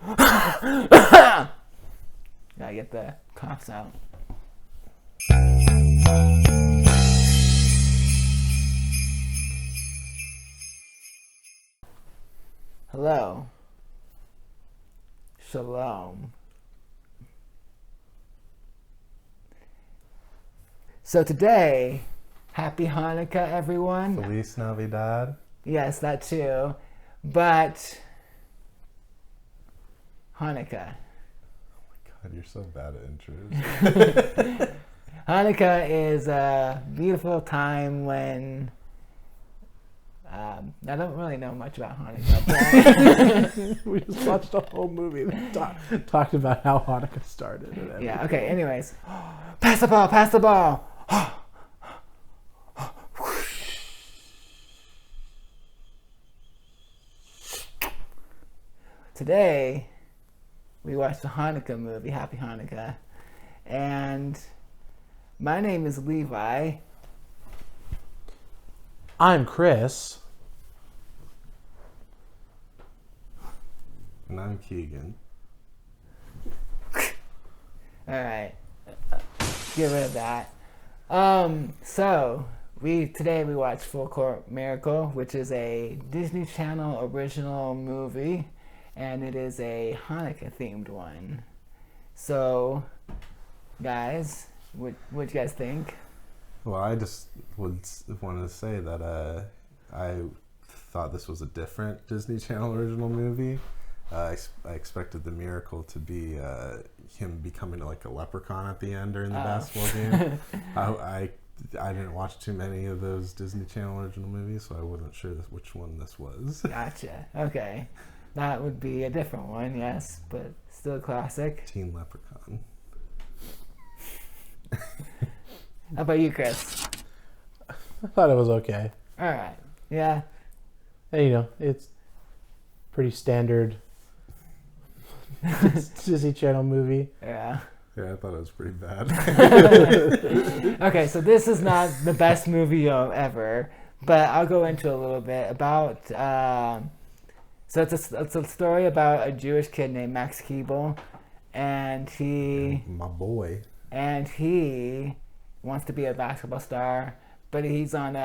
Gotta get the coughs out. Hello. Shalom. So today, happy Hanukkah, everyone. Feliz Navidad. Yes, that too. But Hanukkah. God, you're so bad at intros. Hanukkah is a beautiful time when I don't really know much about Hanukkah. But We just watched a whole movie that talked about how Hanukkah started. And yeah, okay, anyways. Pass the ball, pass the ball. Today, we watched the Hanukkah movie, Happy Hanukkah. And my name is Levi. I'm Chris. And I'm Keegan. Alright. Get rid of that. So today we watched Full Court Miracle, which is a Disney Channel original movie, and it is a Hanukkah themed one. So, guys, what you guys think? Well, I just wanted to say that I thought this was a different Disney Channel original movie. I expected the miracle to be him becoming like a leprechaun at the end during the basketball game. I didn't watch too many of those Disney Channel original movies, so I wasn't sure which one this was. Gotcha. Okay. That would be a different one, yes, but still a classic. Teen Leprechaun. How about you, Chris? I thought it was okay. Alright. Yeah. And, it's pretty standard Disney Channel movie. Yeah. Yeah, I thought it was pretty bad. Okay, so this is not the best movie ever, but I'll go into a little bit about. So it's a story about a Jewish kid named Max Keeble, and My boy. he wants to be a basketball star, but he's on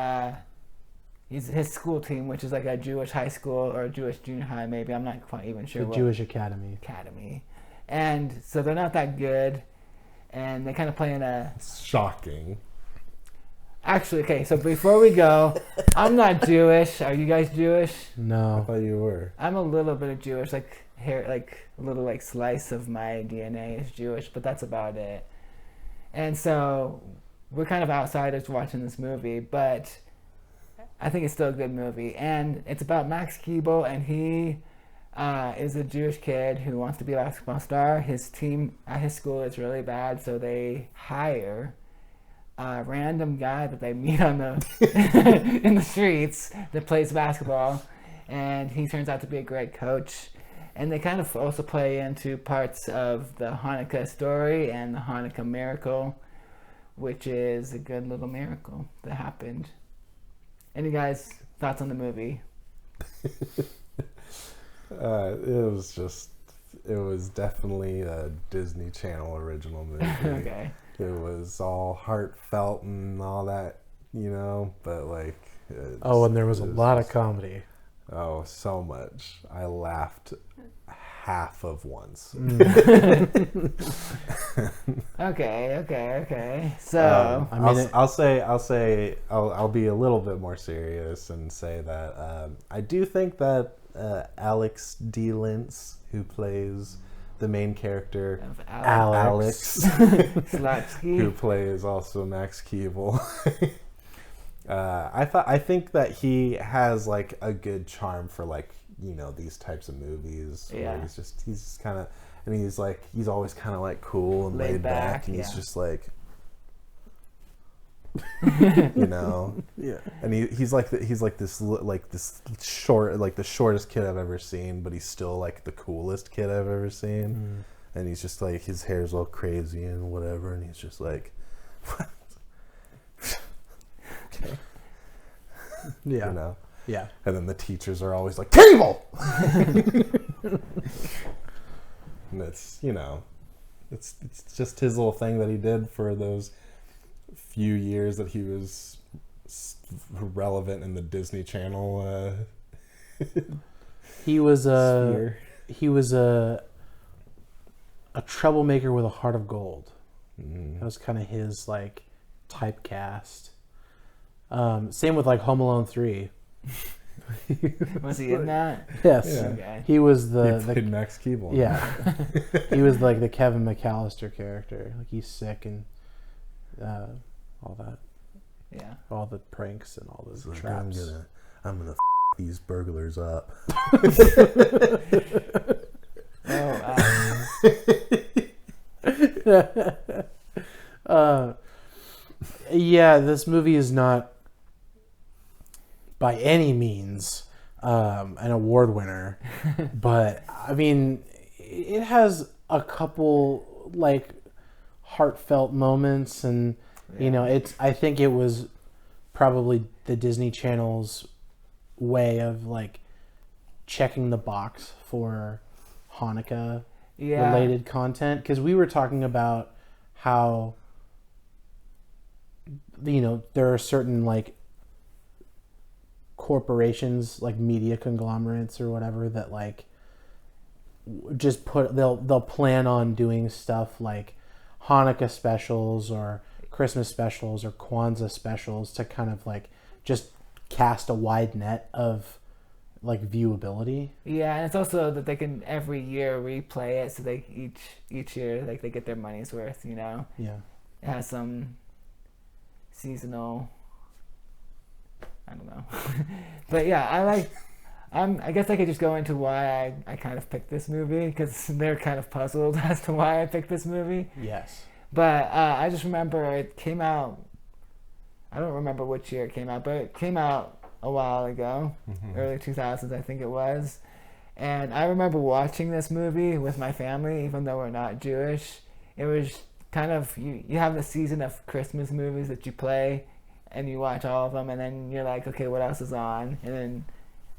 his school team, which is like a Jewish high school or a Jewish junior high, maybe. I'm not quite even sure. The Jewish Academy. And so they're not that good, and they kind of play in a... Shocking. Actually, okay, so before we go, I'm not Jewish. Are you guys Jewish? I No. thought you were. I'm a little bit of Jewish, like a little like slice of my DNA is Jewish, but that's about it. And so we're kind of outsiders watching this movie, but I think it's still a good movie. And it's about Max Keeble, and he is a Jewish kid who wants to be a basketball star. His team at his school is really bad, so they hire a random guy that they meet on the in the streets that plays basketball, and he turns out to be a great coach. And they kind of also play into parts of the Hanukkah story and the Hanukkah miracle, which is a good little miracle that happened. Any guys' thoughts on the movie? It was definitely a Disney Channel original movie. Okay. It was all heartfelt and all that, but like... And there was a lot of comedy. Oh, so much. I laughed half of once. Okay. So I'll be a little bit more serious and say that I do think that Alex D. Lintz, who plays the main character, Alex who plays also Max Keeble. I think that he has like a good charm for like these types of movies. Yeah. Where he's kind of, and he's always kind of like cool and laid back, and he's just like, Yeah. And he's this short, like the shortest kid I've ever seen, but he's still like the coolest kid I've ever seen. And he's just like, his hair's all crazy and whatever, and he's just like, what? Okay. Yeah. Yeah. And then the teachers are always like, table! and it's it's just his little thing that he did for those few years that he was relevant in the Disney Channel. He was sphere. a troublemaker with a heart of gold. Mm. That was kind of his like typecast. Same with like Home Alone 3. Was he in that? Yes. Yeah. Okay. He was He the played Max Keeble. yeah. He was like the Kevin McAllister character. Like he's sick and all that, Yeah. all the pranks and all It's the like, traps. I'm gonna these burglars up. Yeah, this movie is not by any means an award winner, but I mean, it has a couple like heartfelt moments, and you know, I think it was probably the Disney Channel's way of like checking the box for Hanukkah related content, because we were talking about how, you know, there are certain like corporations, like media conglomerates or whatever, that like just they'll plan on doing stuff like Hanukkah specials or Christmas specials or Kwanzaa specials to kind of like just cast a wide net of like viewability. Yeah, and it's also that they can every year replay it, so they each year like they get their money's worth. You know, Yeah. it has some seasonal. I don't know, but yeah, I guess I could just go into why I kind of picked this movie, because they're kind of puzzled as to why I picked this movie. Yes. But I just remember it came out. I don't remember which year it came out, but it came out a while ago, early 2000s, I think it was. And I remember watching this movie with my family, even though we're not Jewish. It was kind of, you have the season of Christmas movies that you play, and you watch all of them, and then you're like, okay, what else is on? And then,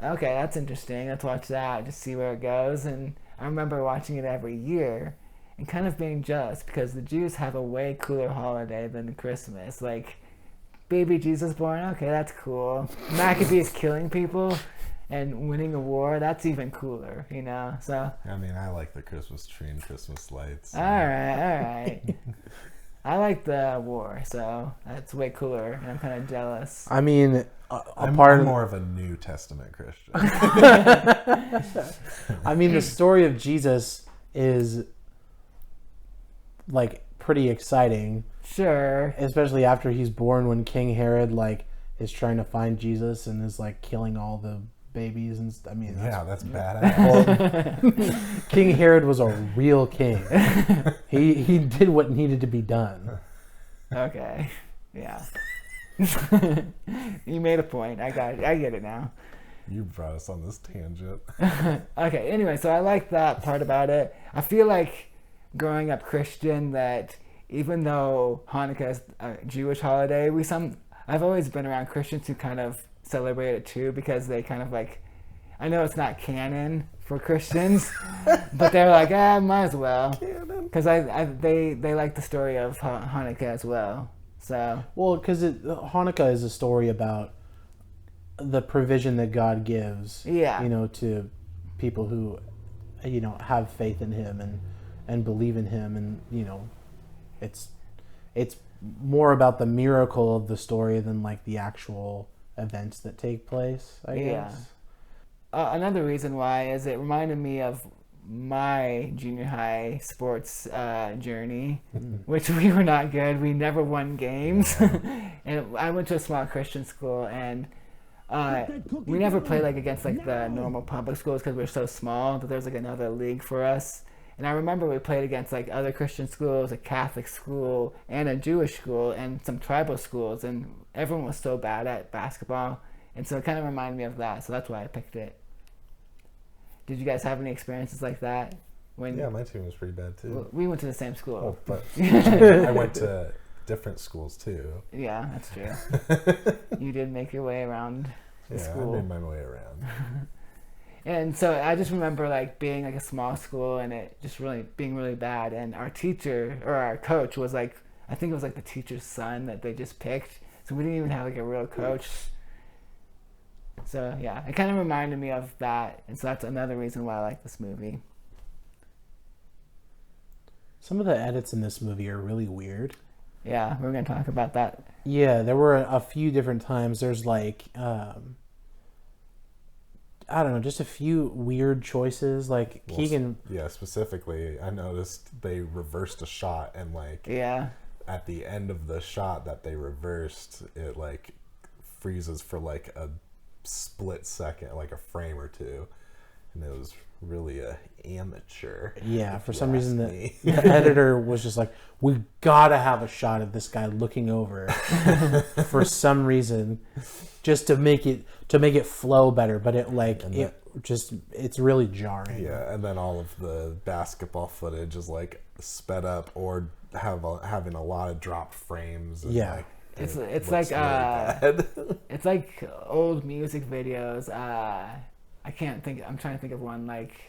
okay, that's interesting, let's watch that, just see where it goes. And I remember watching it every year and kind of being jealous, because the Jews have a way cooler holiday than Christmas. Like, baby Jesus born, okay, that's cool. Maccabees killing people and winning a war, that's even cooler, you know? So, I mean, I like the Christmas tree and Christmas lights. all right. I like the war, so that's way cooler, and I'm kind of jealous. I mean, I'm part of more of a New Testament Christian. I mean, the story of Jesus is like pretty exciting, Sure. especially after he's born, when King Herod like is trying to find Jesus and is like killing all the babies and I mean, That's badass. King Herod was a real king. He did what needed to be done. Okay. Yeah. You made a point. I get it now. You brought us on this tangent. Okay, anyway, so I like that part about it. I feel like growing up Christian, that even though Hanukkah is a Jewish holiday, I've always been around Christians who kind of celebrate it too, because they kind of like, I know it's not canon for Christians, but they're like, might as well, because they like the story of Hanukkah as well. So because Hanukkah is a story about the provision that God gives, yeah, you know, to people who, you know, have faith in Him and believe in Him, and you know, it's more about the miracle of the story than like the actual events that take place, I guess. Another reason why is it reminded me of my junior high sports journey, which we were not good. We never won games. And I went to a small Christian school, and we never played like against like the normal public schools, because we were so small that there's like another league for us. And I remember we played against like other Christian schools, a Catholic school, and a Jewish school, and some tribal schools, and everyone was so bad at basketball. And so it kind of reminded me of that, so that's why I picked it. Did you guys have any experiences like that? Yeah, my team was pretty bad too. We went to the same school. Oh, but I went to different schools too. Yeah, that's true. You did make your way around the school. I made my way around. And so I just remember like being like a small school and it just really being really bad. And our teacher or our coach was like, I think it was like the teacher's son that they just picked. So we didn't even have like a real coach. So yeah, it kind of reminded me of that. And so that's another reason why I like this movie. Some of the edits in this movie are really weird. Yeah, we're going to talk about that. Yeah, there were a few different times. There's like, I don't know, just a few weird choices. Like Keegan. Yeah, specifically, I noticed they reversed a shot, and like Yeah. at the end of the shot that they reversed, it like freezes for like a split second, like a frame or two, and it was really amateur. Yeah, for if some you reason ask the, me. the editor was just like, we gotta have a shot of this guy looking over for some reason, just to make it flow better. But it like And it's really jarring. Yeah, and then all of the basketball footage is like sped up or having a lot of dropped frames. And, Yeah. like, It's looks like really bad. it's like old music videos. I'm trying to think of one like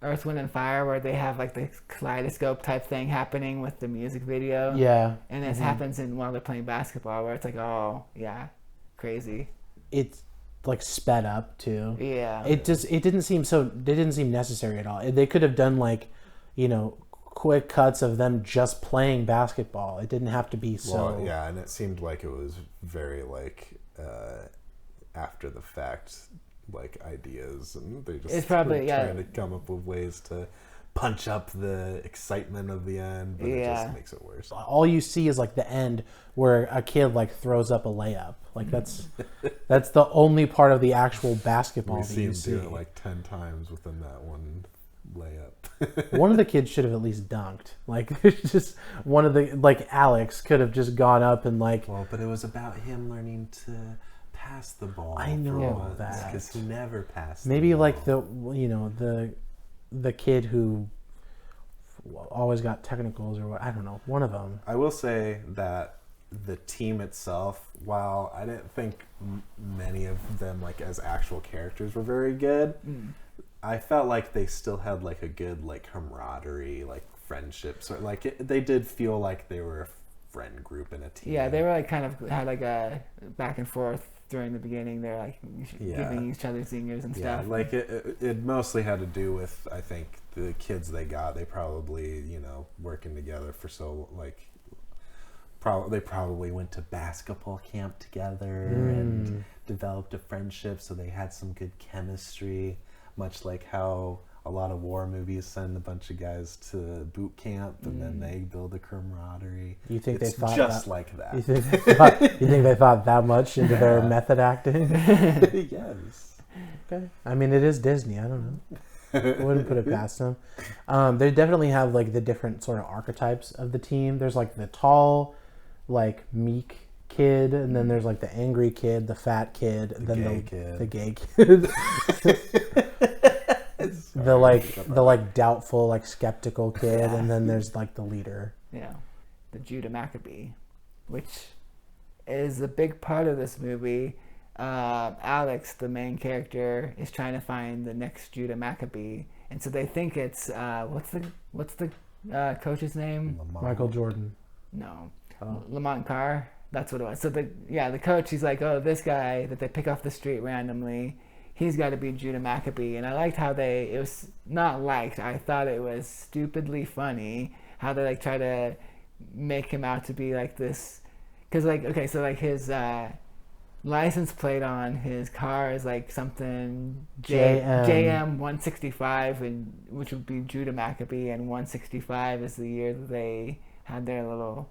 Earth, Wind and Fire where they have like the kaleidoscope type thing happening with the music video. Yeah, And this happens while they're playing basketball where it's like, oh yeah, crazy. it's like sped up too. Yeah. It didn't seem necessary at all. They could have done like, quick cuts of them just playing basketball. It didn't have to be so. Well, yeah, and it seemed like it was very like after the fact like ideas, and they just It's probably, were yeah. trying to come up with ways to punch up the excitement of the end, but it Yeah. just makes it worse. All you see is like the end where a kid like throws up a layup. Like that's the only part of the actual basketball We that see you him see. do it like 10 times within that one layup. One of the kids should have at least dunked. Like there's just one of the like Alex could have just gone up and like. Well, but it was about him learning to pass the ball. I know that. because he never passed. Maybe the like ball. the kid who always got technicals or what, I don't know, one of them. I will say that the team itself, while I didn't think many of them like as actual characters were very good, I felt like they still had like a good like camaraderie, like friendships, or like they did feel like they were a friend group in a team. Yeah, they were like kind of had like a back and forth during the beginning. They're like giving each other zingers and stuff. Yeah, like it mostly had to do with, I think, the kids they got. They probably, working together for so like. They probably went to basketball camp together and developed a friendship, so they had some good chemistry. Much like how a lot of war movies send a bunch of guys to boot camp and then they build a camaraderie. You think it's they thought just that, like that? You think they thought that much into their method acting? Yes. Okay. I mean, it is Disney. I don't know. I wouldn't put it past them. They definitely have like the different sort of archetypes of the team. There's like the tall, like meek kid, and then there's like the angry kid, the fat kid, and then the gay kid. the like doubtful, like skeptical kid, and then there's like the leader. Yeah, the Judah Maccabee, which is a big part of this movie. Alex, the main character, is trying to find the next Judah Maccabee, and so they think it's what's the coach's name? Lamont. Michael Jordan. No, Lamont Carr. That's what it was. So the coach, he's like, oh, this guy that they pick off the street randomly, he's got to be Judah Maccabee. And I liked how it was not liked. I thought it was stupidly funny how they like try to make him out to be like this, because like okay, so like his license plate on his car is like something JM 165, and which would be Judah Maccabee, and 165 is the year that they had their little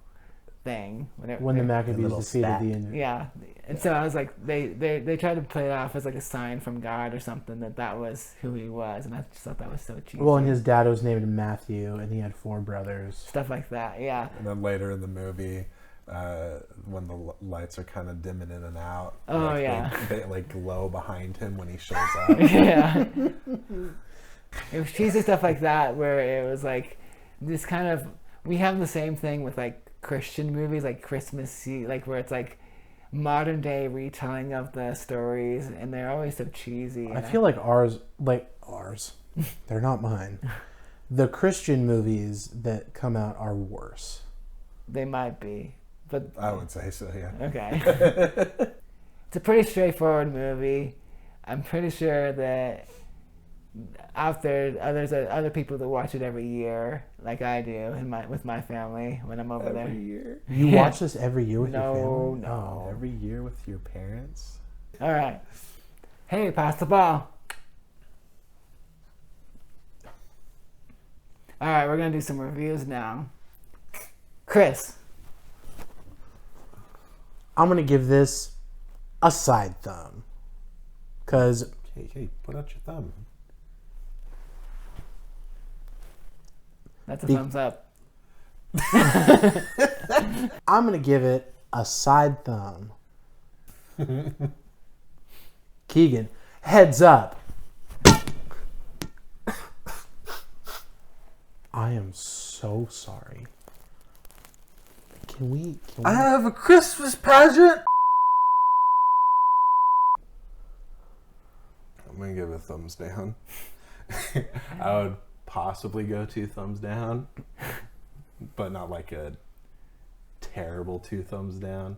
thing when the Maccabees defeated the Indians. Yeah, and so I was like, they tried to play it off as like a sign from God or something that was who he was, and I just thought that was so cheesy. Well, and his dad was named Matthew, and he had 4 brothers. Stuff like that, yeah. And then later in the movie, when the lights are kind of dimming in and out, they like glow behind him when he shows up. Yeah, it was cheesy stuff like that where it was like this kind of, we have the same thing with like Christian movies, like Christmas, like where it's like, modern day retelling of the stories, and they're always so cheesy. I feel like ours, they're not mine. The Christian movies that come out are worse. They might be, but I would say so, yeah. okay. It's a pretty straightforward movie. I'm pretty sure that out there, there's other people that watch it every year, like I do, with my family when I'm over there. Every year? You watch this every year with your No, family? no. Every year with your parents? All right. Hey, pass the ball. All right, we're gonna do some reviews now. Chris. I'm going to give this a side thumb. Because Hey, put out your thumb. That's a thumbs up. I'm going to give it a side thumb. Keegan, heads up. I am so sorry. Can we I have a Christmas pageant! I'm going to give it a thumbs down. I would possibly go 2 thumbs down, but not like a terrible 2 thumbs down.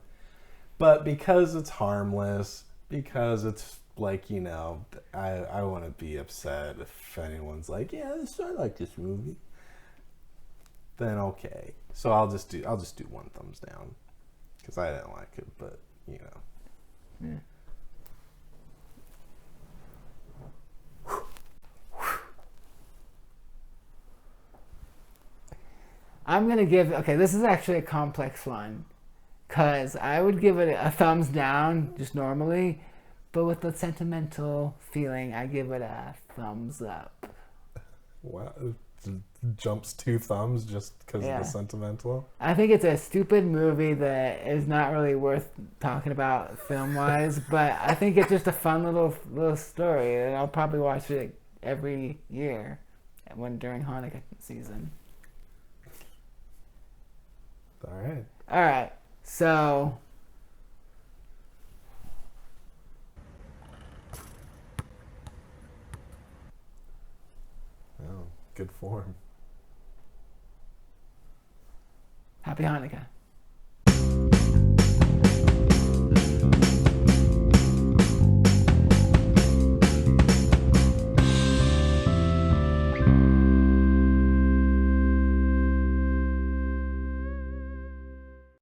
But because it's harmless, because it's like, you know, I want to be upset if anyone's like, yeah, I like this movie. Then okay. So I'll just do 1 thumbs down because I didn't like it, but you know. Yeah. I'm gonna give. Okay, this is actually a complex one, cause I would give it a thumbs down just normally, but with the sentimental feeling, I give it a thumbs up. Wow. Jumps 2 thumbs just because Yeah. of the sentimental. I think it's a stupid movie that is not really worth talking about film-wise, but I think it's just a fun little story, and I'll probably watch it every year during Hanukkah season. All right. All right, so Oh, good form. happy Hanukkah.